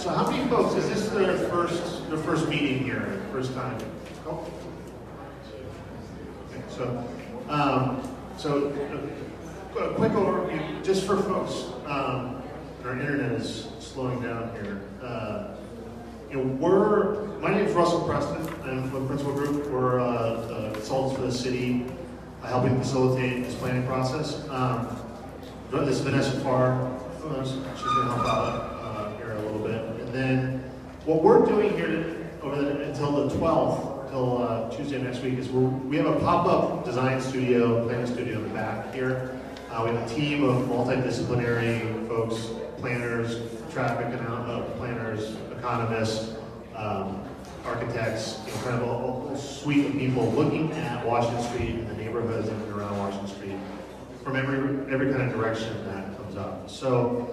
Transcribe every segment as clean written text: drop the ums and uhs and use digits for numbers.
So how many folks, is this their first meeting here, first time? Oh. Okay, so a quick overview, just for folks, our internet is slowing down here. My name is Russell Preston. I'm from the Principal Group. We're consultants for the city, helping facilitate this planning process. This is Vanessa Farr. She's going to help out here a little bit. And then what we're doing here until the 12th, until Tuesday next week, is we have a pop-up design studio, planning studio in the back here. We have a team of multidisciplinary folks, planners, traffic planners, economists, architects, kind of a whole suite of people looking at Washington Street and the neighborhoods in and around Washington Street from every kind of direction that comes up. So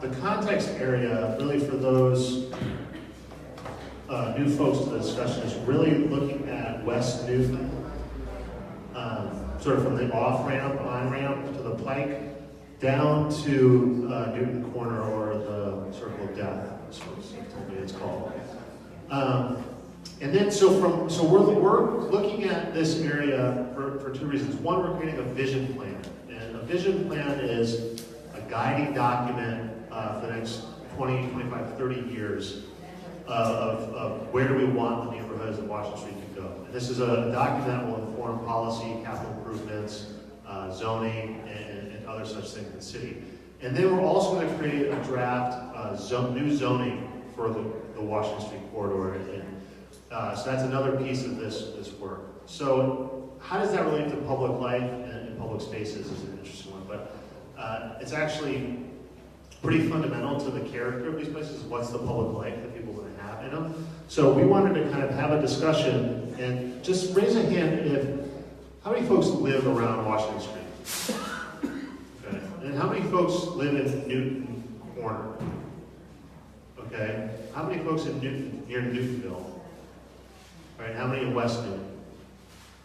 the context area, really for those new folks to the discussion, is really looking at West Newton, sort of from the off-ramp, on-ramp to the Pike, down to Newton Corner, or the Circle of Death, as folks have told me it's called. And then, so we're looking at this area for two reasons. One, we're creating a vision plan, and a vision plan is a guiding document for the next 20, 25, 30 years of where do we want the neighborhoods of Washington Street to go. And this is a document that will inform policy, capital improvements, zoning, and other such things in the city. And then we're also going to create a draft new zoning for the Washington Street corridor. And so that's another piece of this work. So how does that relate to public life and public spaces is an interesting one. But it's actually pretty fundamental to the character of these places. What's the public life that people want to have in them? So we wanted to kind of have a discussion, and just raise a hand how many folks live around Washington Street? Okay. And how many folks live in Newton Corner? Okay. How many folks in near Newtonville? Right. How many in West Newton?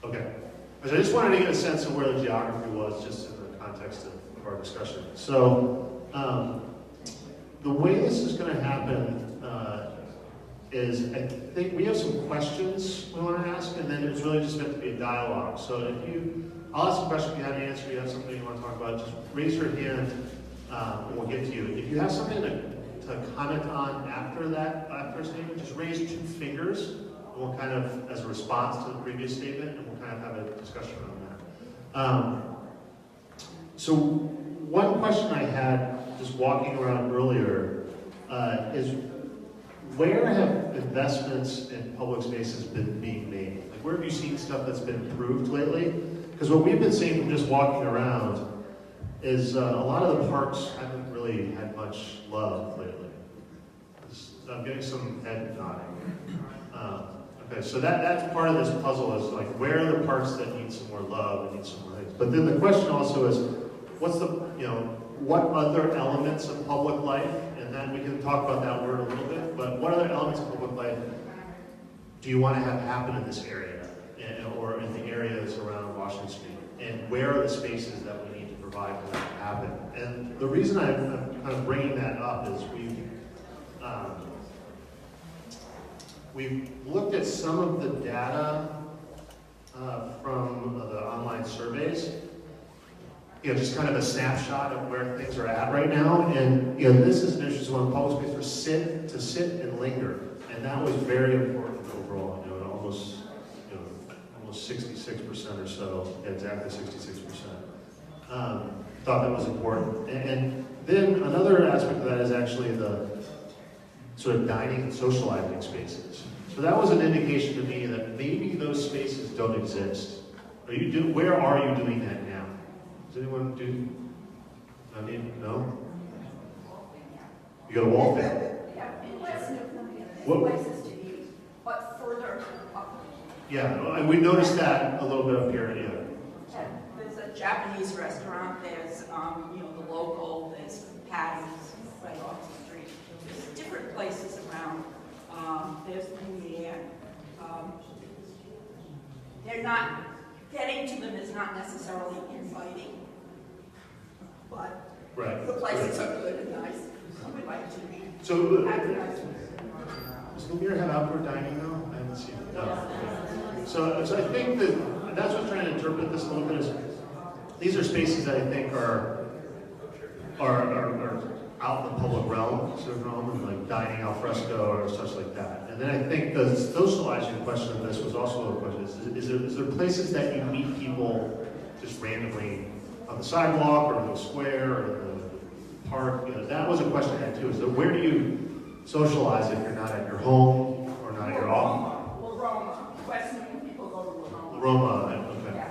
Okay. So I just wanted to get a sense of where the geography was, just in the context of our discussion. So the way this is going to happen is, I think we have some questions we want to ask, and then it's really just meant to be a dialogue. So I'll ask a question, if you have an answer, you have something you want to talk about, just raise your hand, and we'll get to you. If you have something to comment on after a statement, just raise 2 fingers, and we'll kind of, as a response to the previous statement, and we'll kind of have a discussion on that. So one question I had, just walking around earlier, is where have investments in public spaces been being made? Like, where have you seen stuff that's been improved lately? Because what we've been seeing from just walking around is a lot of the parks haven't really had much love lately. I'm getting some head nodding. Okay, so that's part of this puzzle, is like, where are the parks that need some more love and need some more things? But then the question also is, what other elements of public life, and then we can talk about that word a little bit, but what other elements of public life do you want to have happen in this area, or in the areas around Washington Street? And where are the spaces that we need to provide for that to happen? And the reason I'm kind of bringing that up is we've looked at some of the data from the online surveys, just kind of a snapshot of where things are at right now. And this is an interesting one. Public space for sit and linger, and that was very important overall. Almost 66% or so, exactly 66%. Thought that was important. And then another aspect of that is actually the sort of dining and socializing spaces. So that was an indication to me that maybe those spaces don't exist. Where are you doing that now? Does anyone do? No? You got a wall fan? Yeah, What? places to eat, but further up. Yeah, and we noticed that a little bit up here. Yeah. There's a Japanese restaurant. There's the local. There's Patty's right off the street. There's different places around. There's Lumiere. They're not getting to them is not necessarily inviting, but Right. The places are good and nice. I would like to So, advertise. does Lumiere have outdoor dining though? I haven't seen it. No. So I think that that's what's trying to interpret this a little bit is these are spaces that I think are out in the public realm, sort of realm, and like dining al fresco or such like that. And then I think the socializing question of this was also a question: is there places that you meet people just randomly on the sidewalk or in the square or in the park? You know, that was a question I had too. Is that where do you socialize if you're not at your home or not at your office? Roma. Western people go to Roma. Roma, okay.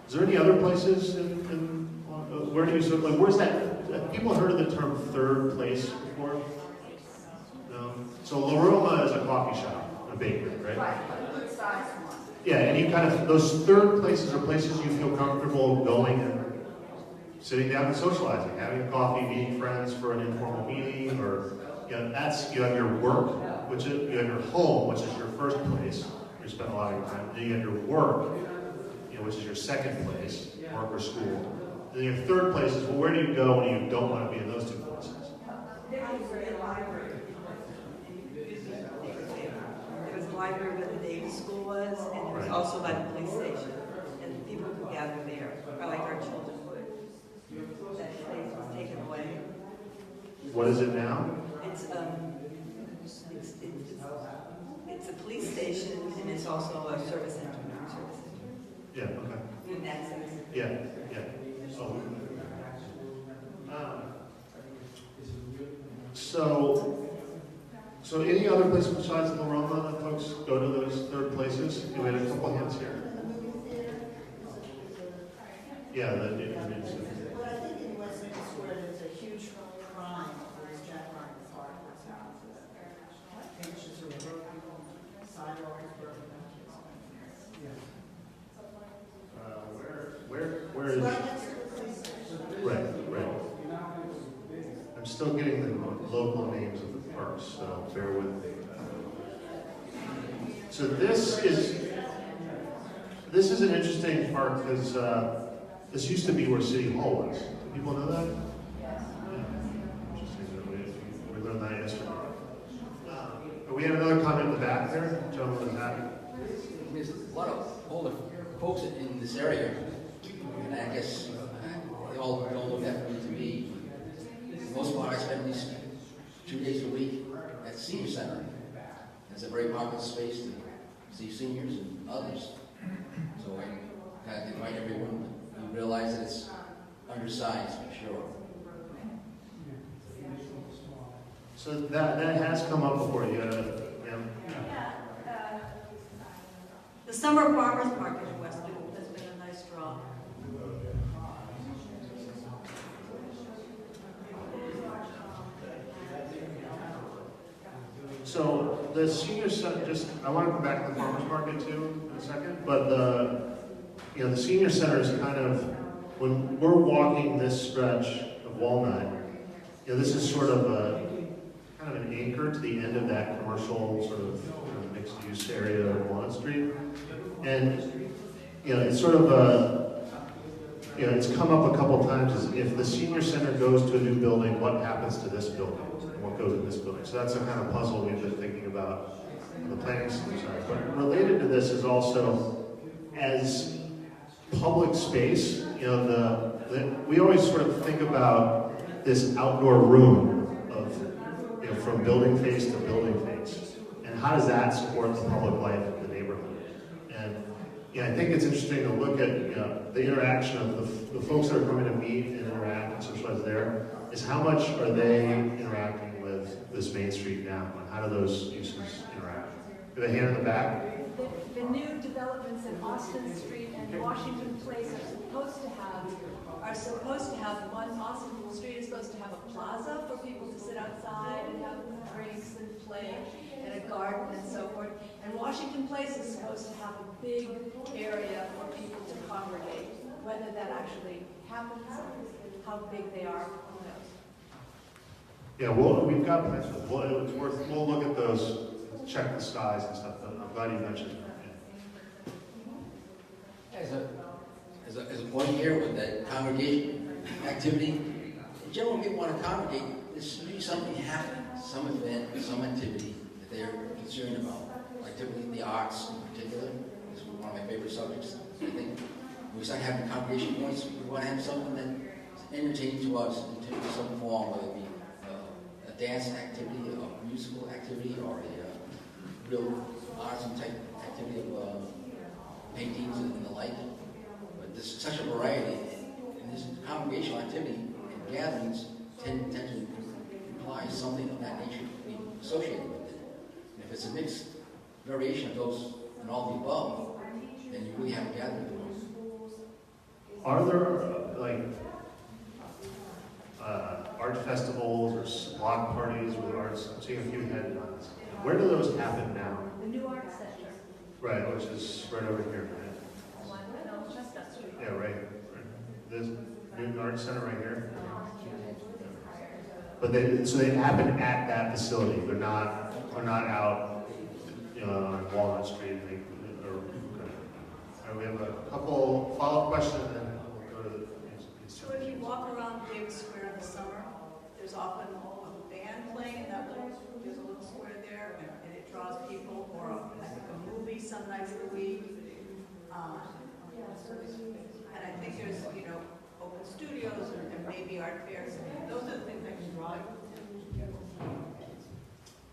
Is there any other places where do you sort of, like, where's that? Have people heard of the term third place before? No? So La Roma is a coffee shop, a bakery, right? Right, a good sized one. Yeah, and you kind of, those third places are places you feel comfortable going and sitting down and socializing, having a coffee, meeting friends for an informal meeting, or, you know, that's, you have your work, which is, you have your home, which is your first place, where you spend a lot of your time. Then you have your work, you know, which is your second place, work or school. Then your third place is, well, where do you go when you don't want to be in those two places? There was a library. There was a library where the Davis School was, and there was Right. also by the police station. And people could gather there, or like our children would. That place was taken away. What is it now? It's a police station, and it's also a service center, non-service center. Yeah, okay. In that sense. Yeah, yeah. Oh. So any other places besides La Roma that folks go to those third places? We had a couple hints here. Yeah, But I think in Westminster Square, there's a huge crime with Jack Ryan's heart was found. Benches are broken, sidewalks broken. Where is? Right next to the police station. Right. I'm still getting the local names of the parks, so bear with me. So this is an interesting park because this used to be where City Hall was. Do people know that? Yeah. Interesting that we learned that yesterday. We had another comment in the back there. Gentleman in the back. There's a lot of older folks in this area, and I guess they all look after me to me. For the most part, I spend at least 2 days a week at the senior center. It's a very popular space to see seniors and others. So I kind of invite everyone to realize that it's undersized for sure. So that has come up before. The summer farmers market in Westwood has been a nice draw. So the senior center, I want to come back to the farmers market too in a second, but the senior center is kind of, when we're walking this stretch of Walnut, this is sort of kind of an anchor to the end of that commercial sort of mixed use area of Walnut Street. And, it's sort of it's come up a couple times is if the senior center goes to a new building, what happens to this building? And what goes in this building? So that's a kind of puzzle we've been thinking about on the planning side. But related to this is also, as public space, we always sort of think about this outdoor room of, from building face to building face. And how does that support the public life of the neighborhood? And I think it's interesting to look at the interaction of the folks that are coming to meet and interact and socialize there, is how much are they interacting with this Main Street now, and how do those uses interact? Do they hand in the back? The new developments in Austin Street and Washington Place are supposed to have one. Austin Street is supposed to have a plaza for people to sit outside and have drinks and play, and a garden and so forth. And Washington Place is supposed to have a big area for people to congregate. Whether that actually happens, how big they are, who knows? Yeah, we've got plans for it. We'll look at those, check the skies and stuff. I'm glad you mentioned that. As a point here with that activity. In general, people want to congregate, there should be something happening, some event, some activity that they're concerned about. Like typically the arts in particular is one of my favorite subjects. I think when we start having congregation points, we want to have something that's entertaining to us in terms of some form, whether it be a dance activity, a musical activity, or a real arts type activity of paintings and the like. But there's such a variety, and this congregational activity and gatherings tend to imply something of that nature being associated with it. And if it's a mixed variation of those and all the above, then you really have a gathering. Are there art festivals or block parties with arts? I'm seeing a few headlines. Where do those happen now? The New Art Center, Right, which is right over here, right? one on Chestnut Street. Yeah, right. This new art center right here. But so they happen at that facility. They're not out, on Walnut Street. We have a couple follow-up questions, and then we'll go to the. So if you walk around Davis Square in the summer, there's often a band playing in that there's a little square there, and it draws people, or I think a movie some nights of the week. And I think there's, open studios and maybe art fairs. Those are the things that can draw you.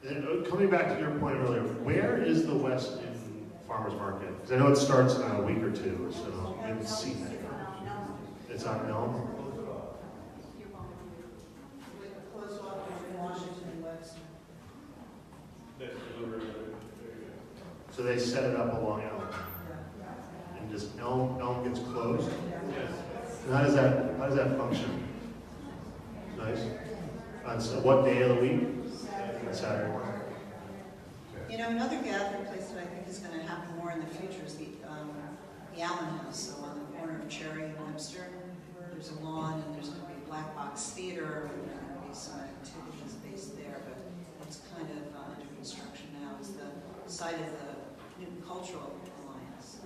And then coming back to your point earlier, where is the West in Farmers Market? Because I know it starts in a week or two, so we haven't seen that. It's on Elm. Close off in Washington and Webster. So they set it up along Elm, and just Elm gets closed. And how does that function? Nice. On what day of the week? On Saturday morning. Another gathering place that I think is going to happen more in the future is the Allen House, so on the corner of Cherry and Webster. There's a lawn, and there's going to be a black box theater, and there's going to be some activities based there, but it's kind of under construction now. It's the site of the Newton Cultural Alliance.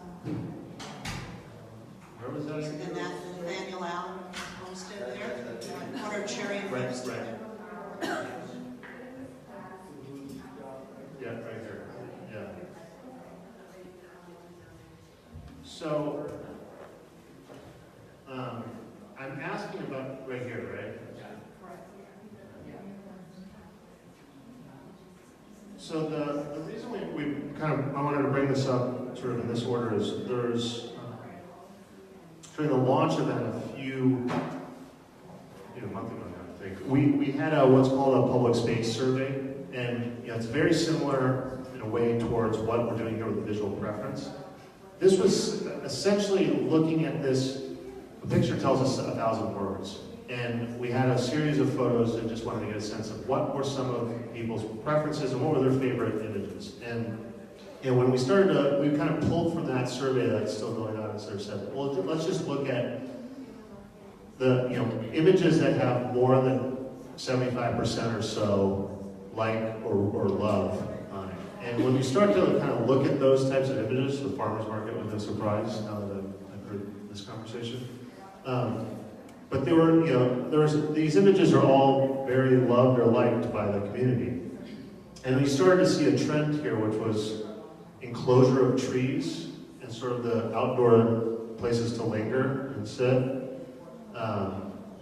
Where was that? And that Nathaniel Allen homestead there, on the corner of Cherry and Webster. Right. Yeah, right here. Yeah. So, I'm asking about right here, right? So the reason I wanted to bring this up sort of in this order is there's during the launch event a month ago now, I think, we had what's called a public space survey, and it's very similar in a way towards what we're doing here with the visual preference. This was essentially looking at this. A picture tells us 1,000 words, and we had a series of photos and just wanted to get a sense of what were some of people's preferences and what were their favorite images. And when we started we kind of pulled from that survey that's still going on, and sort of said, well, let's just look at the images that have more than 75% or so like or love on it. And when we start to kind of look at those types of images, the farmers market was no surprise now that I've heard this conversation. But these images are all very loved or liked by the community. And we started to see a trend here, which was enclosure of trees and sort of the outdoor places to linger and sit.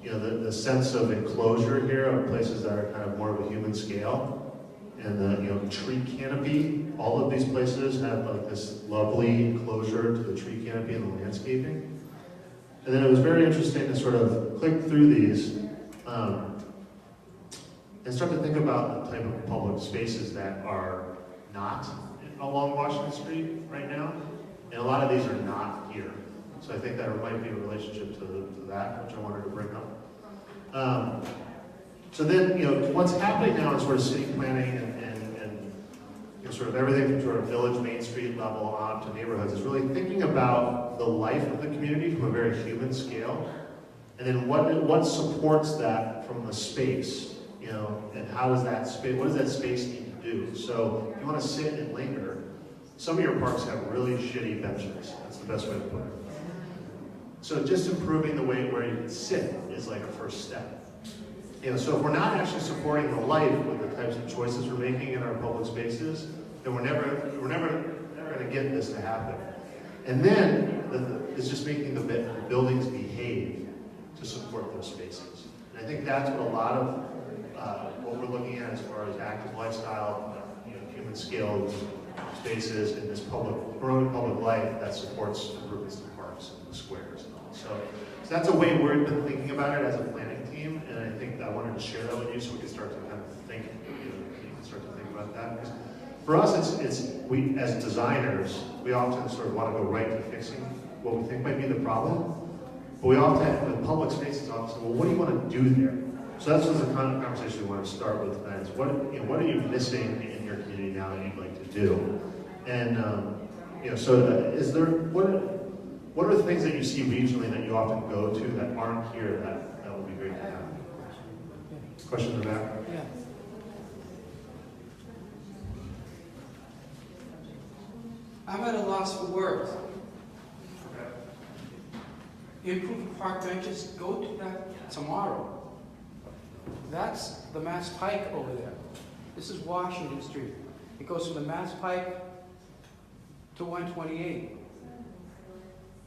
The sense of enclosure here of places that are kind of more of a human scale. And the tree canopy, all of these places have like this lovely enclosure to the tree canopy and the landscaping. And then it was very interesting to sort of click through these and start to think about the type of public spaces that are not along Washington Street right now. And a lot of these are not here. So I think there might be a relationship to that, which I wanted to bring up. So then, what's happening now in sort of city planning and sort of everything from sort of village, Main Street level on up to neighborhoods is really thinking about the life of the community from a very human scale. And then what supports that from the space, and how does that space, what does that space need to do? So if you want to sit and linger, some of your parks have really shitty benches. That's the best way to put it. So just improving the way where you can sit is like a first step. So if we're not actually supporting the life with the types of choices we're making in our public spaces, then we're never going to get this to happen. And then it's just making the buildings behave to support those spaces. And I think that's what a lot of what we're looking at as far as active lifestyle, human skilled spaces in this growing public life that supports improvements to parks and squares and all. So that's a way we've been thinking about it as a planning team, and I think I wanted to share that with you so we can start to kind of think, you can start to think about that. Because for us, we as designers, we often sort of want to go right to fixing what we think might be the problem, but we often, with public spaces, often say, well, what do you want to do there? So that's the kind of conversation we want to start with tonight. Is what are you missing in your community now that you'd like to do? And is there what are the things that you see regionally that you often go to that aren't here that would be great to have? Question in the back? Yeah. I'm at a loss for words. Improve the park benches, go to that tomorrow. That's the Mass Pike over there. This is Washington Street. It goes from the Mass Pike to 128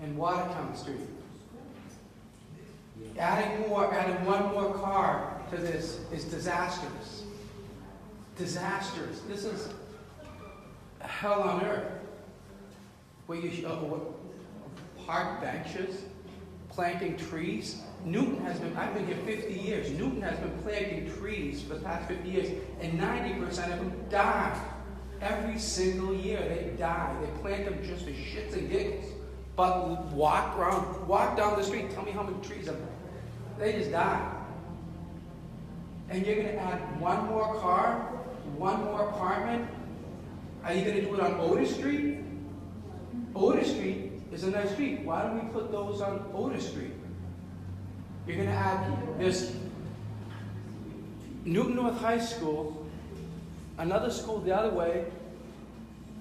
and Watertown Street. Adding one more car to this is disastrous. Disastrous. This is hell on earth. Where you park benches, planting trees. I've been here 50 years. Newton has been planting trees for the past 50 years, and 90% of them die. Every single year they die. They plant them just for shits and giggles. But walk down the street, tell me how many trees are there. They just die. And you're going to add one more car, one more apartment. Are you going to do it on Otis Street? Otis Street is a nice street. Why don't we put those on Otis Street? You're going to add this Newton North High School, another school the other way,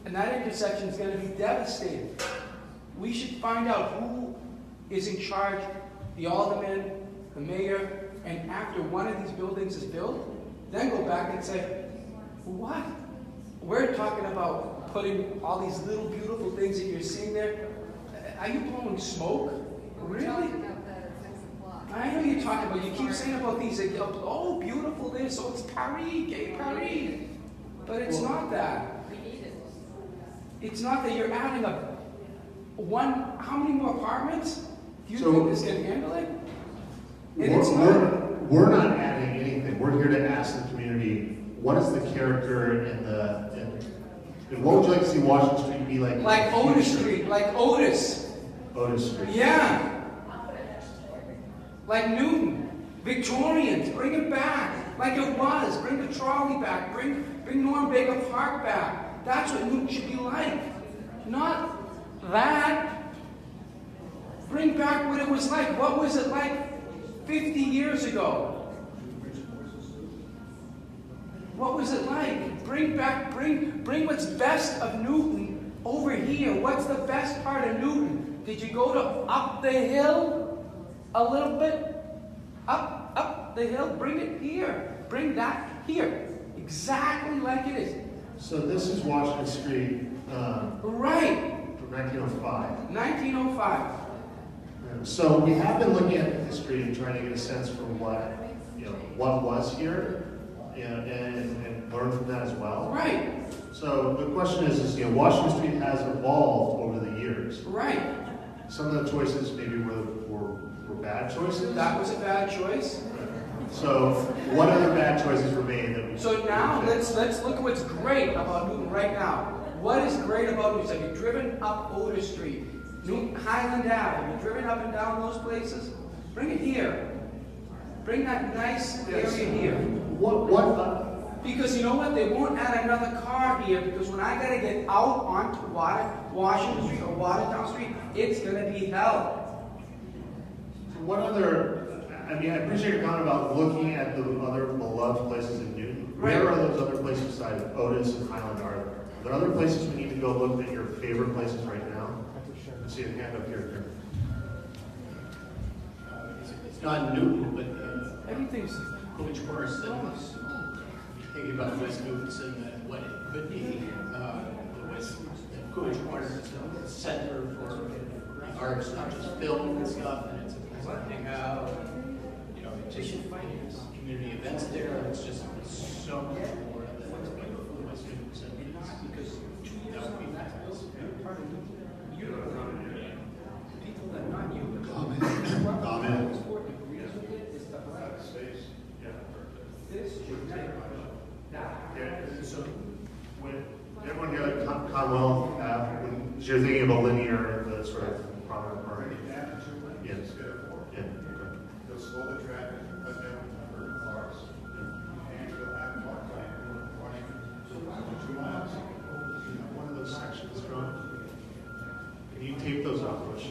and that intersection is going to be devastating. We should find out who is in charge, the alderman, the mayor, and after one of these buildings is built, then go back and say, what? We're talking about putting all these little beautiful things that you're seeing there. Are you blowing smoke? Really? I know you're talking about, you keep saying about these, oh, beautiful this, oh, it's Paris, gay Paris. But it's not that. It's not that you're adding how many more apartments? Do you think this can handle it? We're not adding anything. We're here to ask the community, what is the character and what would you like to see Washington Street be like? Like Otis Street, like Otis. Otis Street. Yeah. Like Newton, Victorians, bring it back like it was. Bring the trolley back. Bring Norm Baker Park back. That's what Newton should be like. Not that. Bring back what it was like. What was it like 50 years ago? What was it like? Bring what's best of Newton over here. What's the best part of Newton? Did you go to up the hill? A little bit up the hill, bring it here. Bring that here. Exactly like it is. So this is Washington Street. Right. From 1905. 1905. So we have been looking at the history and trying to get a sense for what was here, and learn from that as well. Right. So the question is Washington Street has evolved over the years. Right. Some of the choices maybe were bad choices. That was a bad choice. So what other bad choices were made that we? So now let's look at what's great about Newton right now. What is great about Newton? Have you driven up Otis Street, Newton Highland Ave? Have you driven up and down those places? Bring it here. Bring that nice area here. What? Because you know what? They won't add another car here because when I gotta get out onto Washington Street or Watertown Street, it's gonna be hell. What other? I appreciate your comment about looking at the other beloved places in Newton. Right. Where are those other places besides Otis and Highland are there? Are there other places we need to go look at your favorite places right now? I see a hand up here. it's not new, but Everything's, Coach Corner said, thinking about West Newton and what it could be, Coach Corner is a center for arts, not just film and stuff, and it's a presenting out, you know, just community events there, it's just so much more than what's going on in West Newton because that would be fabulous. Comment? Yeah, so when everyone here at Conwell, so you're thinking of a linear, the sort of prominent part? Yes. Yeah. They'll slow the traffic, cut down the number of cars, and you'll have more time running 2 miles. One of those sections, Ron? Can you tape those off, Bush?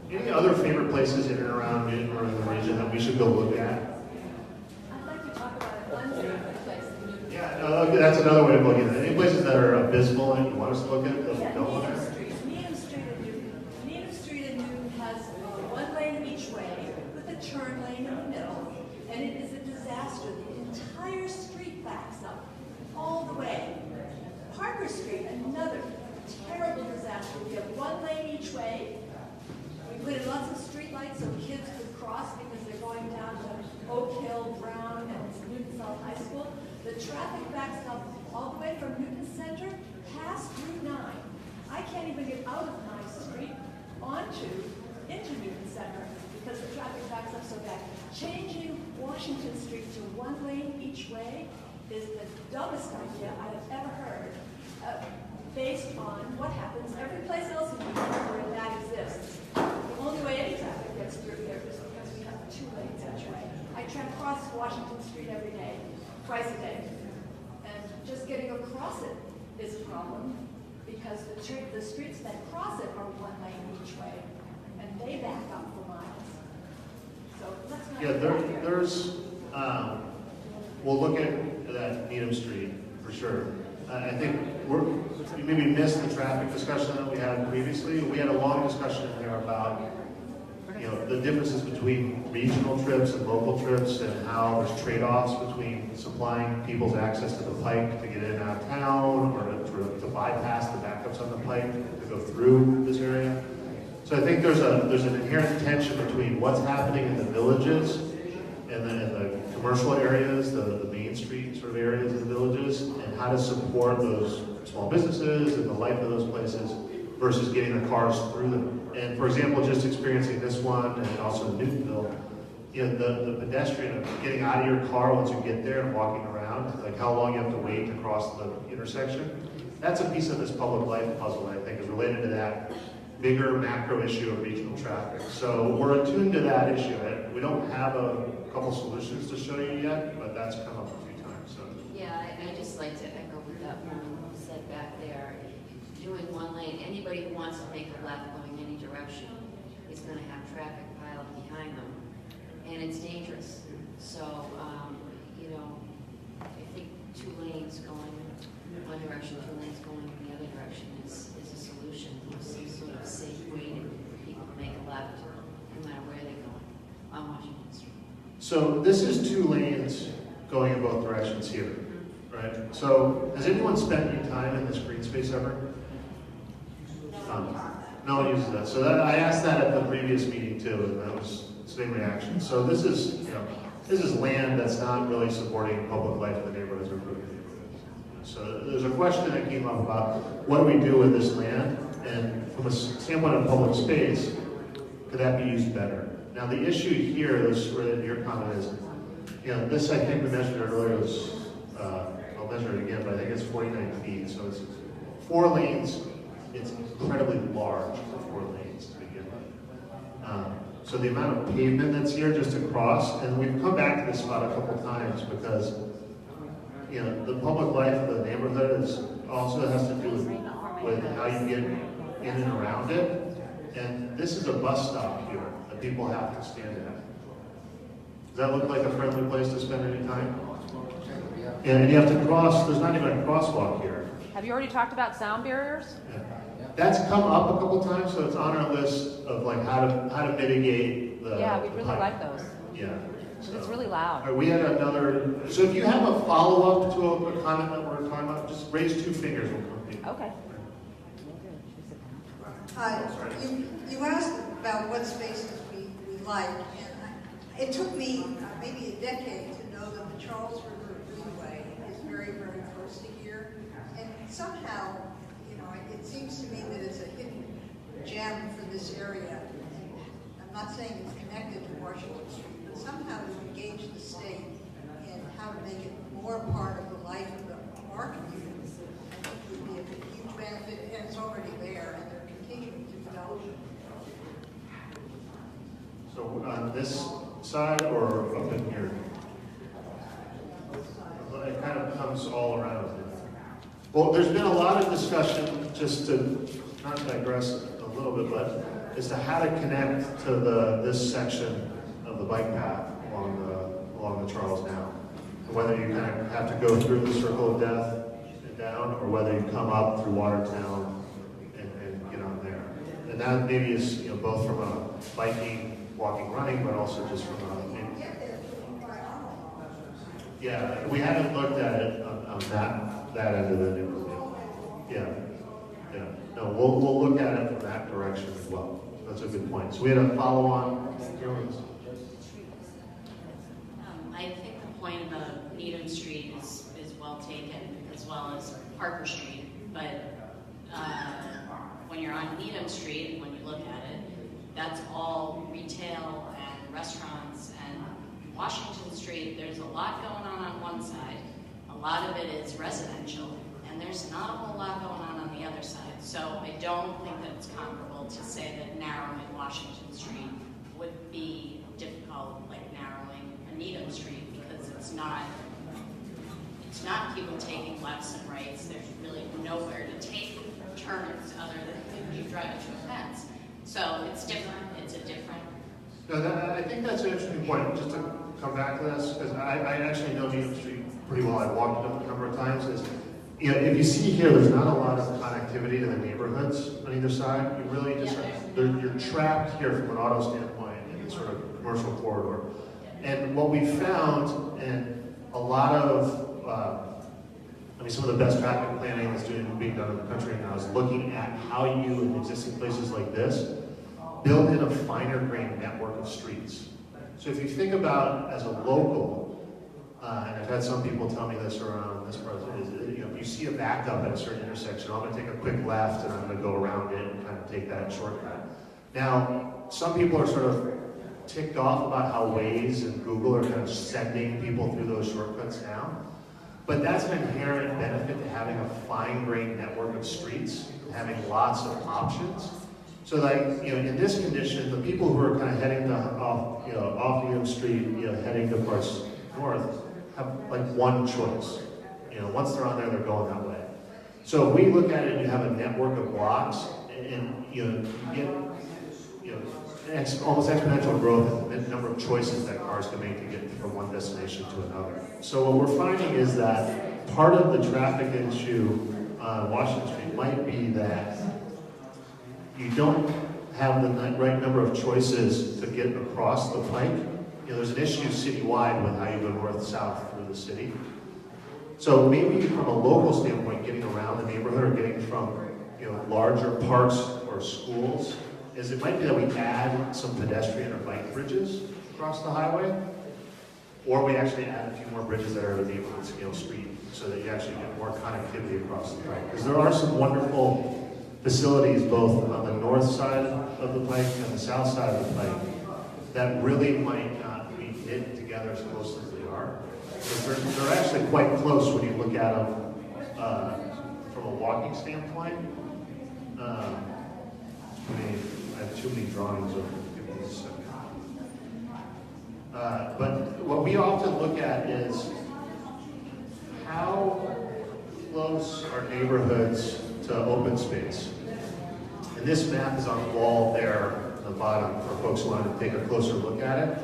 Any other favorite places in and around Newton or in the region that we should go look at? I'd like to talk about an unsafe place in Newton. Yeah, that's another way of looking at it. Any places that are abysmal and you want us to look at that we Yeah, don't look Needham at? Street. Needham Street in Newton. Needham Street in Newton has one lane each way with a turn lane in the middle, and it is a disaster. The entire street backs up all the way. Parker Street, another terrible disaster. We have one lane each way. We put in lots of street lights so kids could cross because they're going down to Oak Hill, Brown, and Newton South High School. The traffic backs up all the way from Newton Center past Route 9. I can't even get out of my street into Newton Center because the traffic backs up so bad. Changing Washington Street to one lane each way is the dumbest idea I have ever heard, based on what happens every place else in Newton where that exists. The only way any traffic gets through here is because we have 2 lanes each way. I cross Washington Street every day, twice a day, and just getting across it is a problem because the streets that cross it are one lane each way, and they back up for miles. So let's not. Yeah, do that here. there's, we'll look at that Needham Street for sure. I think we maybe missed the traffic discussion that we had previously. We had a long discussion in there about, you know, the differences between regional trips and local trips and how there's trade-offs between supplying people's access to the pike to get in and out of town or to bypass the backups on the pike to go through this area. So I think there's an inherent tension between what's happening in the villages and the commercial areas, the Main Street sort of areas of the villages, and how to support those small businesses and the life of those places versus getting the cars through them. And for example, just experiencing this one and also Newtonville, you know, the pedestrian of getting out of your car once you get there and walking around, like how long you have to wait to cross the intersection, that's a piece of this public life puzzle I think is related to that bigger macro issue of regional traffic. So we're attuned to that issue. We don't have a couple solutions to show you yet, but that's come up a few times. So. Yeah, I just like to echo what that woman said back there. Doing one lane, anybody who wants to make a left going any direction is going to have traffic pile up behind them, and it's dangerous. So, you know, I think 2 lanes going one direction, 2 lanes going in the other direction is a solution. Some sort of safe way for people to make a left, no matter where they're going on Washington Street. So this is 2 lanes going in both directions here, right? So has anyone spent any time in this green space ever? No one uses that. So I asked that at the previous meeting too, and that was the same reaction. So this is, you know, this is land that's not really supporting public life in the neighborhoods or improving the neighborhoods. So there's a question that came up about what do we do with this land, and from a standpoint of public space, could that be used better? Now the issue here, this where your comment is, you know, this I think we measured earlier was, I'll measure it again, but I think it's 49 feet. So it's 4 lanes. It's incredibly large for 4 lanes to begin with. So the amount of pavement that's here just across, and we've come back to this spot a couple times because, you know, the public life of the neighborhood also has to do with how you get in and around it. And this is a bus stop here that people have to stand at. Does that look like a friendly place to spend any time? And you have to cross, there's not even a crosswalk here. Have you already talked about sound barriers? Yeah. That's come up a couple times, so it's on our list of like how to mitigate the. Yeah, we the really pipe. like those. Yeah. Because it's So- really loud. All right, we had another, so if you have a follow-up to a comment that we're talking about, just raise 2 fingers, we'll come to you. Okay. You asked about what spaces we like, and it took me maybe a decade to know that the Charles River Greenway is very, very close to here. And somehow, you know, it seems to me that it's a hidden gem for this area. And I'm not saying it's connected to Washington Street, but somehow to engage the state in how to make it more part of the life of our community, I think would be a huge benefit, and it's already there, and they're continuing to develop it. So on this side or up in here? Well, it kind of comes all around. Well, there's been a lot of discussion, just to not digress a little bit, but as to how to connect to this section of the bike path along the Charles now. And whether you kind of have to go through the Circle of Death and down, or whether you come up through Watertown and get on there. And that maybe is, you know, both from a biking, walking, running, but also just from a, maybe, yeah, we haven't looked at it on that end of the neighborhood. Yeah, yeah. No, we'll look at it from that direction as well. That's a good point. So we had a follow-on. I think the point about Needham Street is well taken, as well as Parker Street. But when you're on Needham Street, when you look at it, that's all retail and restaurants. And Washington Street, there's a lot going on one side. A lot of it is residential, and there's not a whole lot going on the other side. So I don't think that it's comparable to say that narrowing Washington Street would be difficult like narrowing a Needham Street, because it's not people taking lefts and rights. There's really nowhere to take turns other than you drive into a fence. So it's different. It's a different. No, I think that's an interesting point. Just to come back to this, because I actually know Needham Street pretty well. I've walked it up a number of times. You know, if you see here, there's not a lot of connectivity to the neighborhoods on either side. You really just you're trapped here from an auto standpoint in this sort of commercial corridor. And what we found, and a lot of, some of the best traffic planning that's being done in the country now is looking at how you, in existing places like this, build in a finer grained network of streets. So if you think about as a local, and I've had some people tell me this around this part, you know, if you see a backup at a certain intersection, I'm going to take a quick left and I'm going to go around it and kind of take that shortcut. Now, some people are sort of ticked off about how Waze and Google are kind of sending people through those shortcuts now. But that's an inherent benefit to having a fine-grained network of streets, having lots of options. So like, you know, in this condition, the people who are kind of heading off Needham Street, you know, heading to parts north, have like one choice. You know, once they're on there, they're going that way. So if we look at it and you have a network of blocks, and you know, you get, you know, almost exponential growth in the number of choices that cars can make to get from one destination to another. So what we're finding is that part of the traffic issue on Washington Street might be that you don't have the right number of choices to get across the pike. You know, there's an issue citywide with how you go north-south through the city. So maybe from a local standpoint, getting around the neighborhood or getting from, you know, larger parks or schools, is it might be that we add some pedestrian or bike bridges across the highway, or we actually add a few more bridges that are at a neighborhood scale street so that you actually get more connectivity across the pike. Because there are some wonderful facilities both on the north side of the pike and the south side of the pike that really might not be knit together as close as they are. They're actually quite close when you look at them from a walking standpoint. I have too many drawings over give me a second. But what we often look at is how close are neighborhoods to open space. And this map is on the wall there at the bottom for folks who want to take a closer look at it.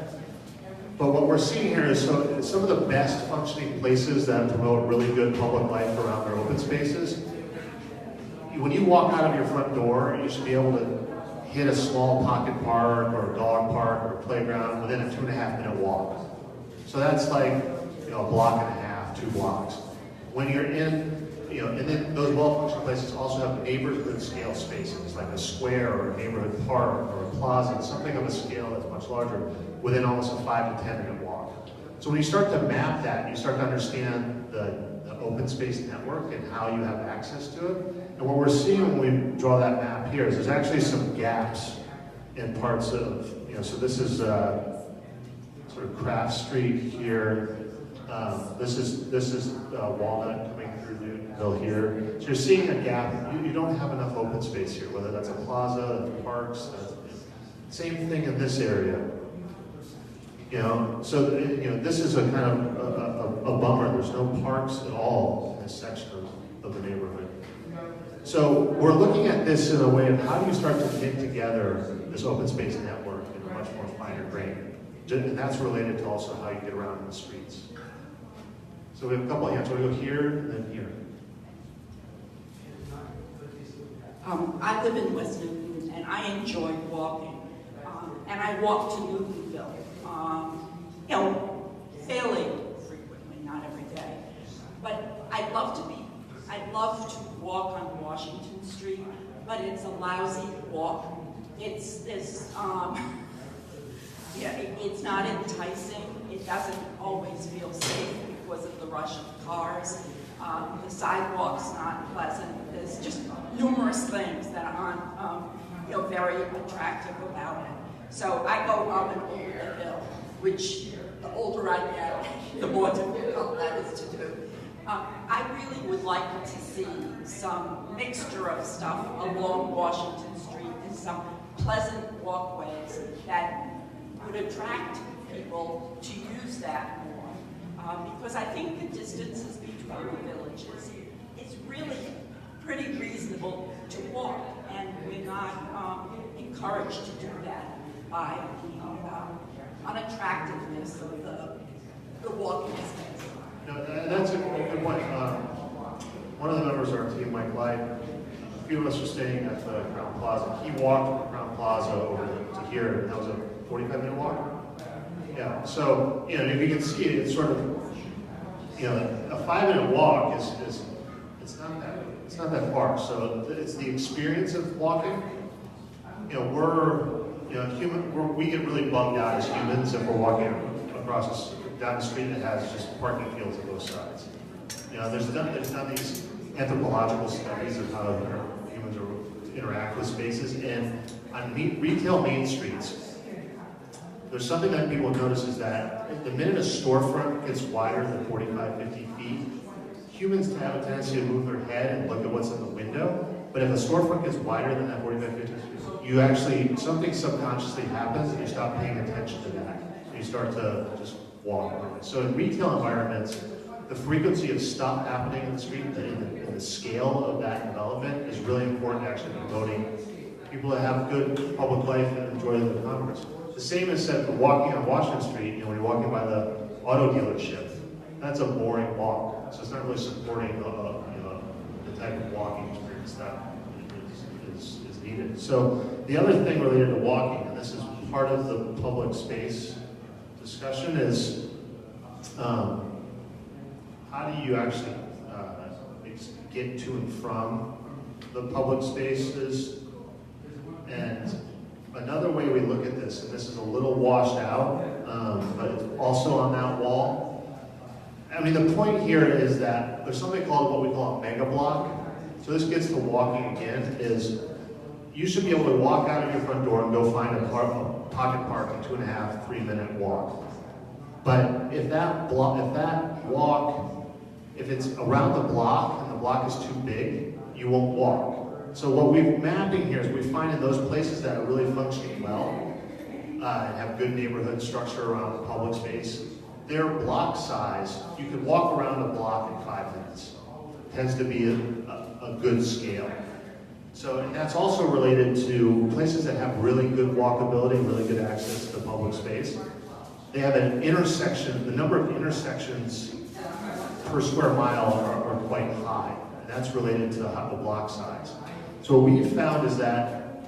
But what we're seeing here is some of the best functioning places that promote really good public life around their open spaces. when you walk out of your front door, you should be able to hit a small pocket park or a dog park or a playground within a 2.5 minute walk. So that's like, you know, a block and a half, 2 blocks. When you're in, you know, and then those well-functioning places also have neighborhood scale spaces, like a square or a neighborhood park or a plaza, something of a scale that's much larger, within almost a 5 to 10 minute walk. So when you start to map that, you start to understand the open space network and how you have access to it. And what we're seeing when we draw that map here is there's actually some gaps in parts of, you know, so this is sort of Craft Street here. This is Walnut coming through Newtonville here. So you're seeing a gap. You don't have enough open space here, whether that's a plaza, parks. Same thing in this area. You know, so you know this is a kind of a bummer. There's no parks at all in this section of the neighborhood. So we're looking at this in a way of how do you start to knit together this open space network in a much more finer grain, and that's related to also how you get around in the streets. So we have a couple of hands. So we go here and then here. I live in West Newton, and I enjoy walking. And I walk to Newtonville, you know, fairly frequently, not every day. But I'd love to walk on Washington Street, but it's a lousy walk. It's not enticing. It doesn't always feel safe because of the rush of cars. The sidewalk's not pleasant. There's just numerous things that aren't, you know, very attractive about it. So I go up and over the hill, which the older I get, the more difficult that is to do. I really would like to see some mixture of stuff along Washington Street and some pleasant walkways that would attract people to use that more. Because I think the distances between the villages is really pretty reasonable to walk, and we're not encouraged to do that by the unattractiveness of the walking space. No, that's a good point. One of the members of our team, Mike Light, a few of us were staying at the Crown Plaza. He walked from Crown Plaza over to here, and that was a 45-minute walk. Yeah, so, you know, if you can see it, it's sort of, you know, a 5-minute walk is it's not that far. So it's the experience of walking. You know, we get really bummed out as humans if we're walking across down the street that has just parking fields on both sides. You know, there's not these anthropological studies of how humans interact with spaces. And on retail main streets, there's something that people notice is that the minute a storefront gets wider than 45, 50 feet, humans have a tendency to move their head and look at what's in the window. But if a storefront gets wider than that 45, 50 feet, something subconsciously happens and you stop paying attention to that. And you start to just walk on it. So in retail environments, the frequency of stuff happening in the street and the scale of that development is really important, actually promoting people to have good public life and enjoy the commerce. The same is said for walking on Washington Street. You know, when you're walking by the auto dealership, that's a boring walk. So it's not really supporting the type of walking experience that is needed. So the other thing related to walking, and this is part of the public space discussion, is how do you actually get to and from the public spaces? And another way we look at this, and this is a little washed out, but it's also on that wall. I mean, the point here is that there's something called what we call a mega block. So this gets to walking again, is you should be able to walk out of your front door and go find a pocket park, a 2.5, 3 minute walk. But if if it's around the block and the block is too big, you won't walk. So what we're mapping here is we find in those places that are really functioning well and have good neighborhood structure around the public space, their block size, you can walk around a block in 5 minutes. It tends to be a good scale. So, and that's also related to places that have really good walkability, really good access to public space. They have an intersection, the number of intersections per square mile are quite high. and that's related to the block size. So what we've found is that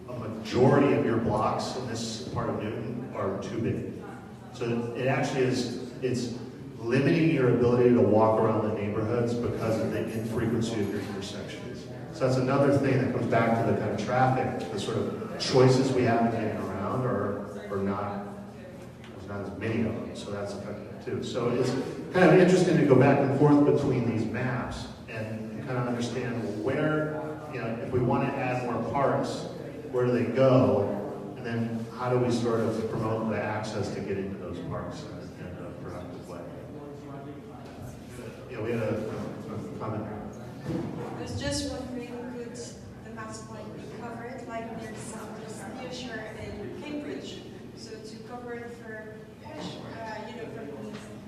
a majority of your blocks in this part of Newton are too big. So it actually it's limiting your ability to walk around the neighborhoods because of the infrequency of your intersections. So that's another thing that comes back to the kind of traffic, the sort of choices we have in getting around are not, there's not as many of them, so that's affecting it too. So it's kind of interesting to go back and forth between these maps and kind of understand where, you know, if we want to add more parks, where do they go? And then how do we sort of promote the access to get into those parks in a productive way? Yeah, we had a comment. I was just wondering, could the maps like cover it, like there's Nearshore in Cambridge, so to cover it for,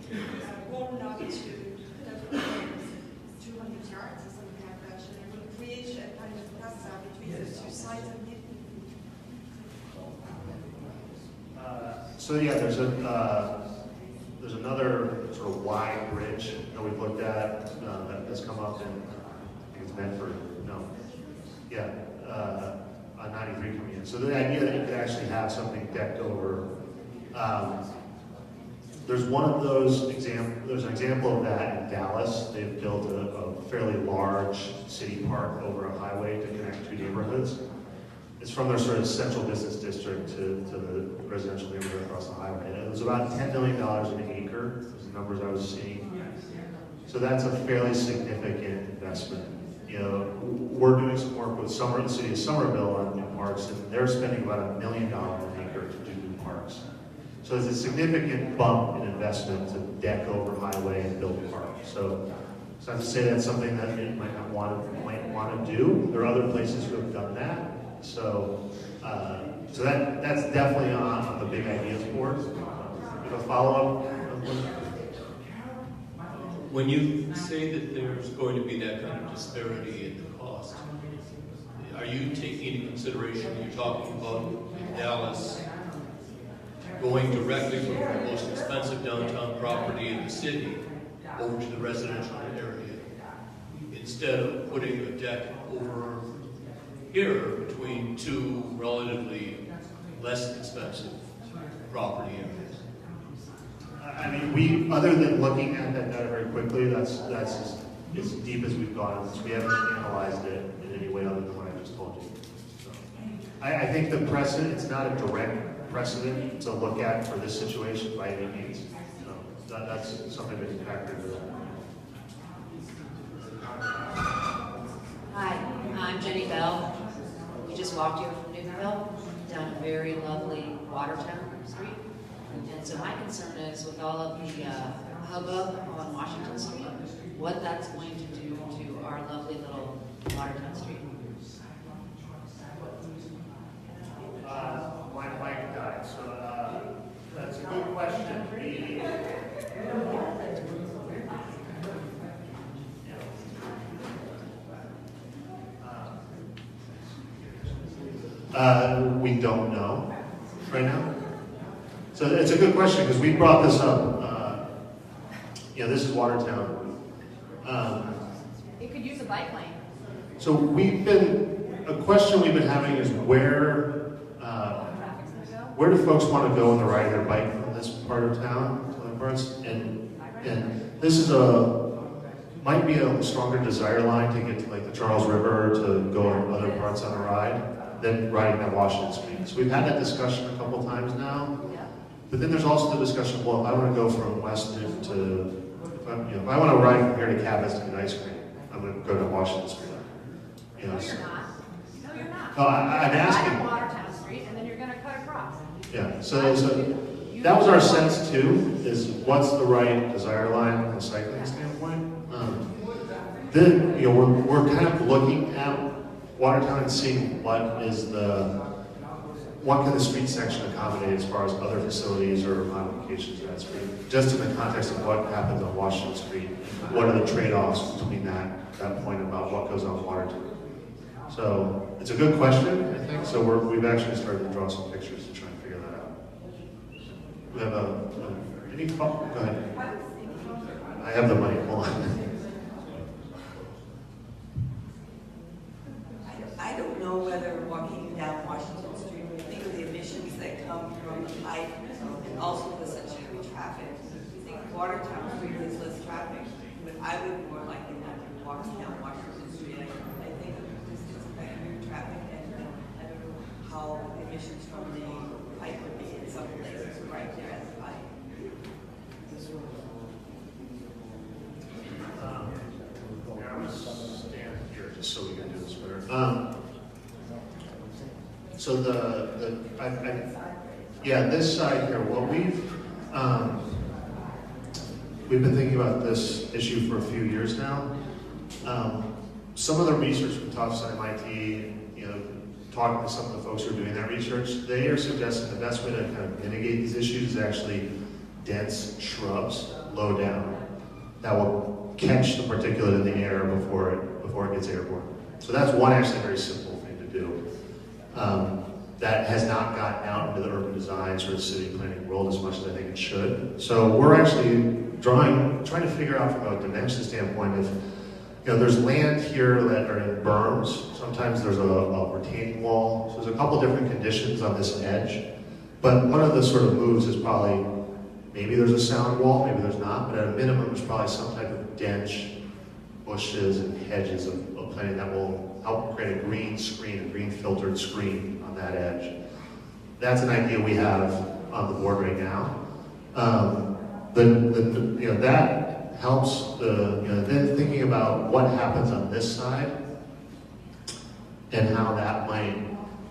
from Walnut to 200 yards or something like that, and it would create a kind of plaza between the two sides of it. So yeah, there's another sort of wide bridge that we've looked at that has come up, and I think it's Medford. No, yeah, on 93 coming in. So the idea that you could actually have something decked over. There's one of those there's an example of that in Dallas. They've built a fairly large city park over a highway to connect two neighborhoods. It's from their sort of central business district to the residential neighborhood across the highway. And it was about $10 million an acre, was the numbers I was seeing. So that's a fairly significant investment. You know, we're doing some work with the city of Somerville on new parks, and they're spending about $1 million an acre to do new parks. So it's a significant bump in investment to deck over highway and build a park. So it's not to say that's something that you might want to do. There are other places who have done that. So, that's definitely on the big ideas board. You have a follow-up? When you say that there's going to be that kind of disparity in the cost, are you taking into consideration, you're talking about Dallas going directly from the most expensive downtown property in the city over to the residential area, instead of putting a deck over here between two relatively less expensive property areas? I mean, other than looking at that data very quickly, that's as deep as we've gone. We haven't analyzed it in any way other than what I just told you. So, I think the precedent, it's not a direct precedent to look at for this situation by any means. So that's something that can factor into that. Hi, I'm Jenny Bell. We just walked here from Newtonville down a very lovely Watertown Street. And so my concern is with all of the hubbub on Washington Street, what that's going to do to our lovely little Watertown Street. My mic died, so that's a good question. We don't know right now. So it's a good question because we brought this up. This is Watertown. It could use a bike lane. So a question we've been having is where do folks want to go on the ride their bike from this part of town to other parts? And this is might be a stronger desire line to get to like the Charles River to go on other parts on the ride than riding down Washington Street. So we've had that discussion a couple times now. But then there's also the discussion, well, I want to go from West Newton to, if I want to ride from here to Cabot to get ice cream, I'm going to go to Washington Street. No, you're not. No, you're not. Oh, I'm asking. Ride on Watertown Street, and then you're going to cut across. Yeah, so that was our sense too, is what's the right desire line from a cycling standpoint? Then, we're kind of looking at Watertown and seeing what can the street section accommodate as far as other facilities or modifications of that street? Just in the context of what happens on Washington Street, what are the trade-offs between that point about what goes on Watertown? So it's a good question, I think. So we've actually started to draw some pictures to try and figure that out. We have any go ahead. I have the mic. Hold on. know whether walking down Washington Street, when you think of the emissions that come from the pipe and also with such heavy traffic, you think Watertown Street is less traffic, but I would more likely not be walking down Washington Street. I think of the distance of the heavy traffic, and I don't know how emissions from the pipe would be in some places right there at the pipe. Yeah, I'm gonna stand here just so we can do this better. So yeah, this side here, well, we've been thinking about this issue for a few years now. Some of the research from Tufts and MIT, talking to some of the folks who are doing that research, they are suggesting the best way to kind of mitigate these issues is actually dense shrubs low down that will catch the particulate in the air before it gets airborne. So that's one actually very simple thing to do. That has not gotten out into the urban design sort of city planning world as much as I think it should. So we're actually trying to figure out from a dimension standpoint if, there's land here that are in berms. Sometimes there's a retaining wall. So there's a couple different conditions on this edge. But one of the sort of moves is probably, maybe there's a sound wall, maybe there's not, but at a minimum there's probably some type of dense bushes and hedges of planting that will help create a green screen, a green filtered screen on that edge. That's an idea we have on the board right now. That helps then thinking about what happens on this side and how that might,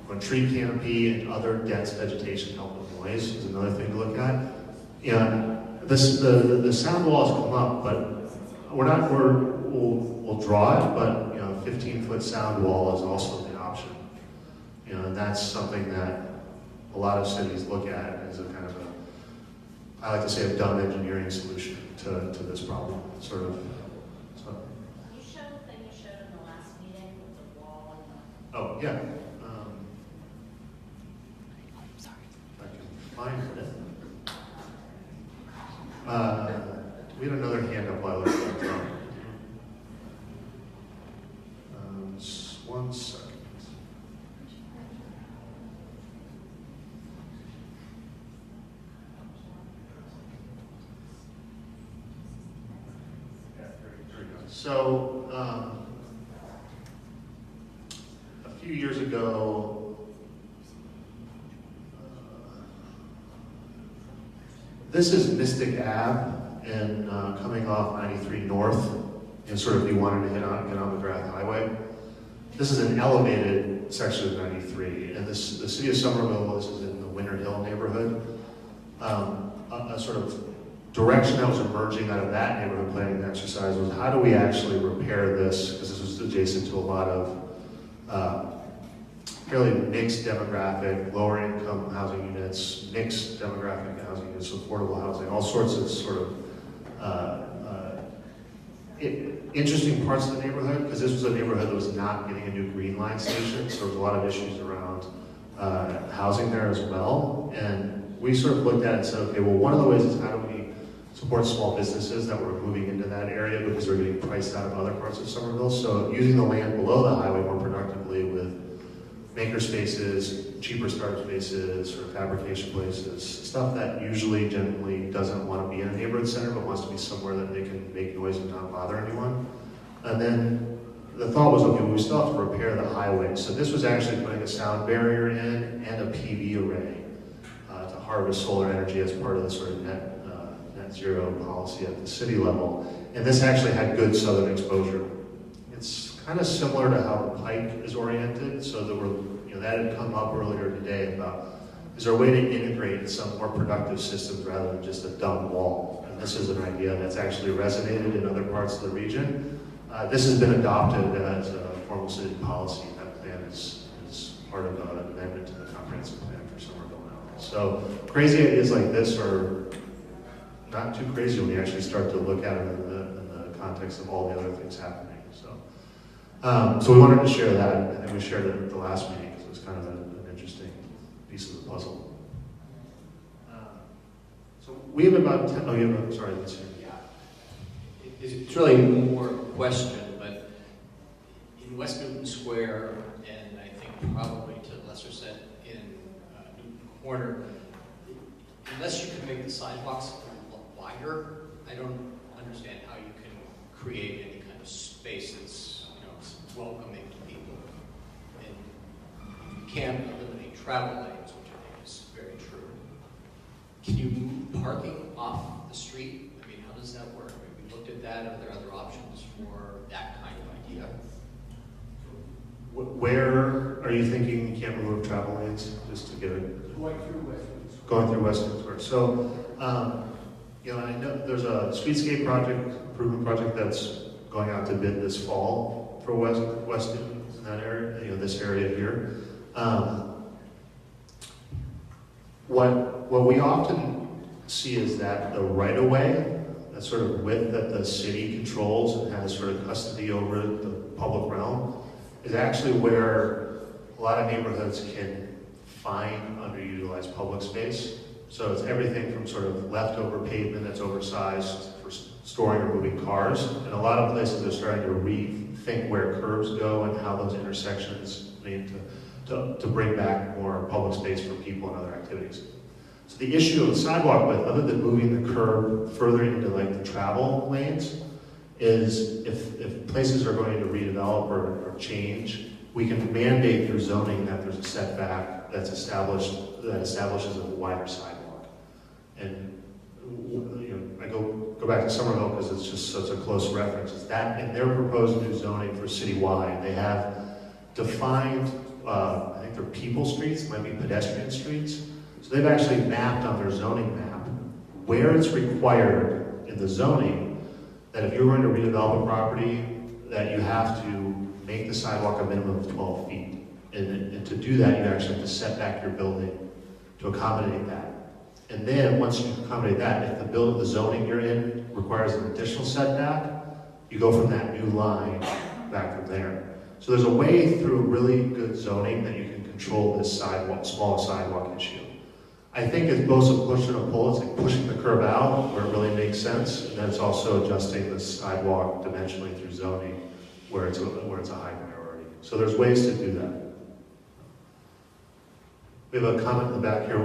when tree canopy and other dense vegetation help with noise is another thing to look at. The sound wall has come up, but we'll draw it, but 15-foot sound wall is also the option. And that's something that a lot of cities look at as a kind of I like to say a dumb engineering solution to this problem, sort of. So. Can you show the thing you showed in the last meeting with the wall? Oh, yeah. Sorry. If I can find it. We had another hand up while I looked at the drum. Just 1 second. So, a few years ago, this is Mystic Ave and coming off 93 North, and sort of if you wanted to get on McGrath Highway. This is an elevated section of 93, and the city of Somerville, this is in the Winter Hill neighborhood. A sort of direction that was emerging out of that neighborhood planning exercise was how do we actually repair this, because this was adjacent to a lot of fairly mixed demographic, lower income housing units, mixed demographic housing units, affordable housing, all sorts of sort of interesting parts of the neighborhood, because this was a neighborhood that was not getting a new green line station, so there was a lot of issues around housing there as well. And we sort of looked at it and said, okay, well, one of the ways is how do we support small businesses that were moving into that area because they're getting priced out of other parts of Somerville. So using the land below the highway more productively with maker spaces, cheaper startup spaces, or fabrication places, stuff that usually generally doesn't want to be in a neighborhood center but wants to be somewhere that they can make noise and not bother anyone. And then the thought was, okay, well, we still have to repair the highway. So this was actually putting a sound barrier in and a PV array to harvest solar energy as part of the sort of net zero policy at the city level. And this actually had good southern exposure. It's kind of similar to how the Pike is oriented. So that had come up earlier today about, is there a way to integrate some more productive systems rather than just a dumb wall? And this is an idea that's actually resonated in other parts of the region. This has been adopted as a formal city policy. That plan is part of an amendment to the comprehensive plan for Somerville now. So crazy ideas like this are not too crazy when you actually start to look at it in the context of all the other things happening. So we wanted to share that, and we shared it at the last meeting because it was kind of an interesting piece of the puzzle. So we have about 10, sorry, let's see. Yeah. It's really more a question, but in West Newton Square, and I think probably to a lesser extent in Newton Corner, unless you can make the sidewalks a little wider, I don't understand how you can create any kind of space that's, welcoming to people. And you can't eliminate travel lanes, which I think is very true. Can you move parking off the street? I mean, how does that work? Have we looked at that? Are there other options for that kind of idea? Where are you thinking you can't remove travel lanes, just to get it? Going through Westwood. Going through Westwood Square. So, I know there's a streetscape project, improvement project that's going out to bid this fall for West Newton, in that area, this area here. What we often see is that the right-of-way, that sort of width that the city controls and has sort of custody over the public realm, is actually where a lot of neighborhoods can find underutilized public space. So it's everything from sort of leftover pavement that's oversized for storing or moving cars. And a lot of places are starting to rethink where curbs go and how those intersections need to bring back more public space for people and other activities. So the issue of the sidewalk width, other than moving the curb further into like the travel lanes, is if places are going to redevelop or change, we can mandate through zoning that there's a setback that establishes a wider sidewalk. And I go back to Somerville because it's just such a close reference. It's that in their proposed new zoning for citywide, they have defined, I think they're people streets, might be pedestrian streets. So they've actually mapped on their zoning map where it's required in the zoning that if you're going to redevelop a property, that you have to make the sidewalk a minimum of 12 feet. And to do that, you actually have to set back your building to accommodate that. And then once you accommodate that, if the zoning you're in requires an additional setback, you go from that new line back from there. So there's a way through really good zoning that you can control this small sidewalk issue. I think it's both a push and a pull. It's like pushing the curb out where it really makes sense, and then it's also adjusting the sidewalk dimensionally through zoning where it's a high priority. So there's ways to do that. We have a comment in the back here.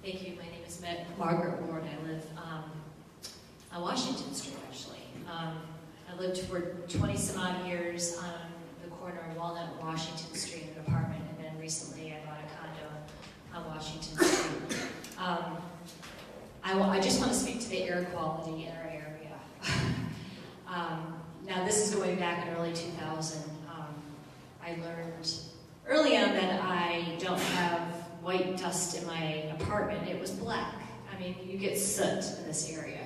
Thank you. My name is Margaret Ward. I live on Washington Street, actually. I lived for 20 some odd years on the corner of Walnut and Washington Street in an apartment, and then recently I bought a condo on Washington Street. I just want to speak to the air quality in our area. Now this is going back in early 2000. I learned early on that I don't have white dust in my apartment. It was black. I mean, you get soot in this area.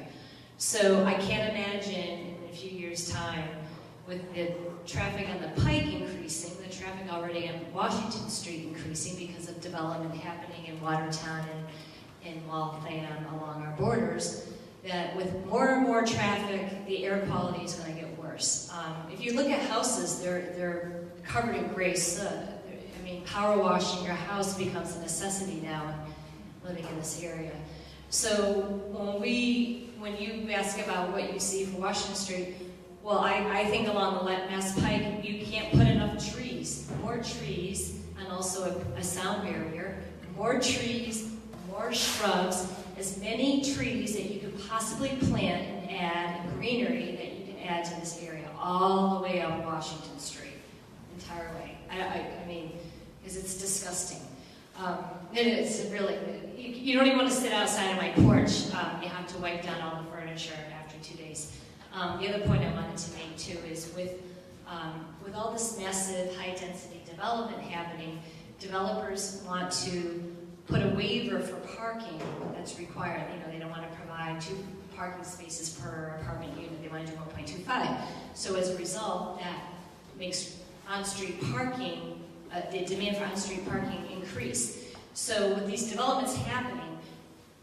So I can't imagine in a few years' time, with the traffic on the Pike increasing, the traffic already on Washington Street increasing because of development happening in Watertown and Waltham along our borders, that with more and more traffic, the air quality is going to get worse. If you look at houses, they're covered in gray soot. I mean, power washing your house becomes a necessity now living in this area. So when you ask about what you see for Washington Street, well, I think along the Mass Pike, you can't put enough trees. More trees, and also a sound barrier. More trees, more shrubs, as many trees that you could possibly plant and add greenery that you can add to this area, all the way up Washington Street, entire way. I mean, because it's disgusting. And it's really, you don't even want to sit outside of my porch. You have to wipe down all the furniture after 2 days. The other point I wanted to make too is with all this massive high-density development happening, developers want to put a waiver for parking that's required. They don't want to provide 2 parking spaces per apartment unit. They want to do 1.25. So as a result, that makes on-street parking, the demand for on-street parking increase. So with these developments happening,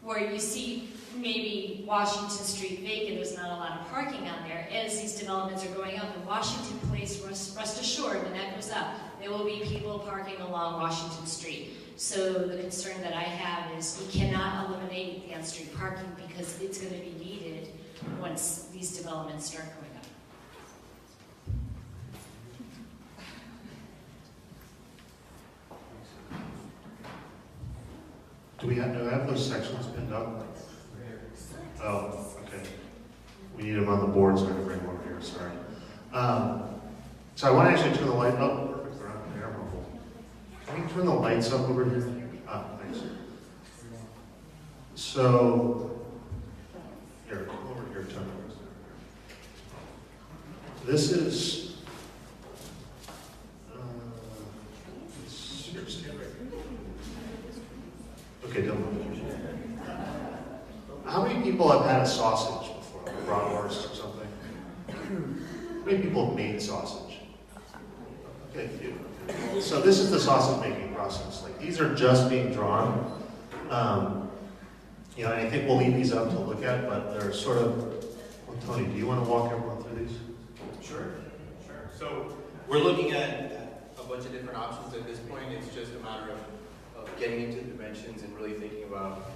where you see maybe Washington Street vacant, there's not a lot of parking on there. As these developments are going up, and Washington Place, rest assured, when that goes up, there will be people parking along Washington Street. So the concern that I have is we cannot eliminate the on-street parking because it's going to be needed once these developments start going up. Do we have those sections pinned up? Oh, okay. We need them on the board, so I can bring them over here, sorry. So I want to actually turn the light up. Perfect, they're on there. Can we turn the lights up over here? Thanks. So, here, come over here, Tony. This is, here, stand right here. Okay, don't move. How many people have had a sausage before, like bratwurst or something? How many people have made sausage? Okay, few. So this is the sausage making process. Like these are just being drawn. You know, and I think we'll leave these up to look at, but they're sort of. Well, Tony, do you want to walk everyone through these? Sure. So we're looking at a bunch of different options at this point. It's just a matter of getting into the dimensions and really thinking about,